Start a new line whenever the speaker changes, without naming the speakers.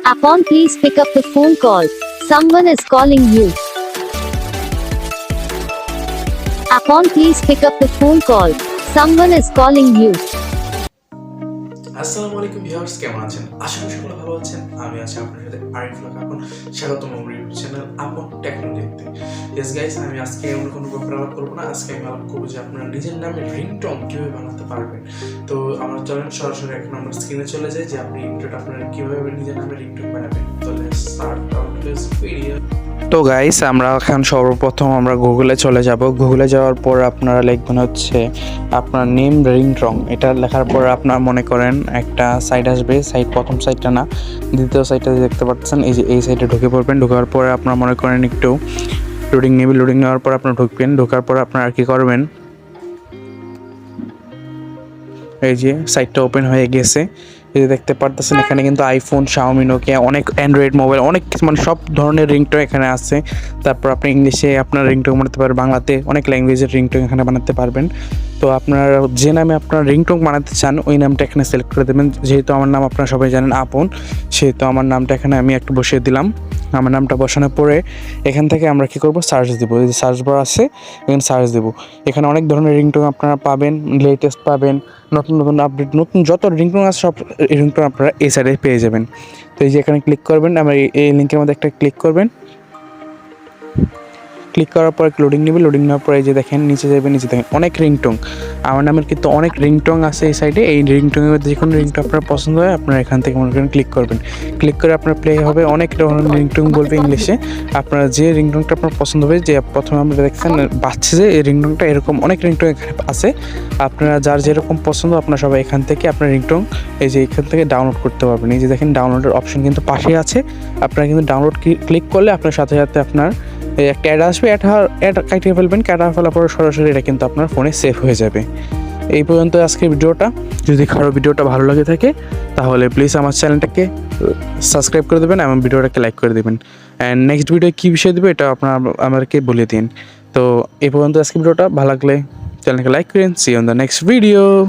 Apon, please pick up the phone call. Someone is calling you. Apon, please pick up the phone call. Someone is calling you.
আসসালামু আলাইকুম viewers, কেমন আছেন? আশা করি সকলে ভালো আছেন। আমি আছি আপনার সাথে আরিফ আপন। স্বাগতম আমার ইউটিউব চ্যানেল আপন টেকনোলজিতে। ইয়েস গাইস, আমি আজকে এমন কোনো ব্যাপারে আলাপ করবো না। আজকে আমি আলাপ করবো যে আপনারা নিজের নামে রিংটোন কিভাবে বানাতে পারবেন। তো আমরা চলেন সরাসরি এখন আমরা স্ক্রিনে চলে যাই যে আপনি ইন্ট্রোটা আপনারা কিভাবে নিজের নামে রিংটোন বানাবেন। তো let's start our this video.
তো গাইস, আমরা এখন সর্বপ্রথম আমরা গুগলে চলে যাব। গুগলে যাওয়ার পর আপনারা লিখবেন হচ্ছে আপনার নেম রিংটোন। এটা লেখার পর আপনার মনে করেন একটা সাইট আসবে। সাইট প্রথম সাইটটা না, দ্বিতীয় সাইটটা দেখতে পাচ্ছেন, এই যে এই সাইটে ঢুকে পড়বেন। ঢোকার পরে আপনার মনে করেন একটু লোডিং নেবে। লোডিং নেওয়ার পর আপনার ঢুকবেন। ঢোকার পর আপনারা কি করবেন, এই যে সাইটটা ওপেন হয়ে গেছে। এই যে দেখতে পারতেছেন এখানে কিন্তু আইফোন, শাওমি, নোকিয়া, অনেক অ্যান্ড্রয়েড মোবাইল, অনেক মানে সব ধরনের রিংটোন এখানে আছে। তারপর আপনি ইংলিশে আপনার রিংটোন বানাতে পারবেন, বাংলাতে অনেক ল্যাঙ্গুয়েজের রিংটোন এখানে বানাতে পারবেন। তো আপনারা যে নামে আপনার রিংটোন বানাতে চান ওই নামটা এখানে সিলেক্ট করে দেবেন। যেহেতু আমার নাম আপনারা সবাই জানেন আপন, সেহেতু আমার নামটা এখানে আমি একটু বসিয়ে দিলাম। আমার নামটা বসানোর পরে এখান থেকে আমরা কী করবো, সার্চ দেবো। এই যে সার্চ বার আছে, এখানে সার্চ দেবো। এখানে অনেক ধরনের রিংটোন আপনারা পাবেন, লেটেস্ট পাবেন, নতুন নতুন আপডেট, নতুন যত রিংটোন আছে সব রিংটোন আপনারা এই সাইডে পেয়ে যাবেন। তো এই যে এখানে ক্লিক করবেন, আমার এই লিঙ্কের মধ্যে একটা ক্লিক করবেন। ক্লিক করার পর লোডিং নেবে। লোডিং নেওয়ার পরে এই যে দেখেন নিচে যাবেন, নিচে দেখেন অনেক রিংটোন। আমার নামের কিন্তু অনেক রিংটোন আছে এই সাইডে। এই রিংটোনের মধ্যে যে কোনো রিংটোন আপনার পছন্দ হয় আপনারা এখান থেকে মনে করেন ক্লিক করবেন। ক্লিক করে আপনার প্লে হবে, অনেক ধরনের রিংটোন বলবে ইংলিশে। আপনার যে রিংটোনটা আপনার পছন্দ হবে, যে প্রথমে আমরা দেখছেন বাজছে যে এই রিংটোনটা, এরকম অনেক রিংটোন এখানে আছে। আপনারা যার যেরকম পছন্দ আপনারা সবাই এখান থেকে আপনার রিংটোন এই যে এখান থেকে ডাউনলোড করতে পারবেন। এই যে দেখেন ডাউনলোডের অপশন কিন্তু পাশেই আছে। আপনারা কিন্তু ডাউনলোড ক্লিক করলে আপনার সাথে সাথে আপনার একটা অ্যাড আসবে, অ্যাড কাটিয়ে ফেলবেন। কাটা ফেলার পর সরাসরি এটা কিন্তু আপনার ফোনে সেভ হয়ে যাবে। এই পর্যন্ত আজকের ভিডিওটা। যদি কারো ভিডিওটা ভালো লাগে থাকে তাহলে প্লিজ আমার চ্যানেলটাকে সাবস্ক্রাইব করে দেবেন এবং ভিডিওটাকে লাইক করে দেবেন। অ্যান্ড নেক্সট ভিডিও কী বিষয় দেবে এটা আপনার আমাকে বলে দিন। তো এই পর্যন্ত আজকের ভিডিওটা ভালো লাগলে চ্যানেলকে লাইক করেন। See on the next video.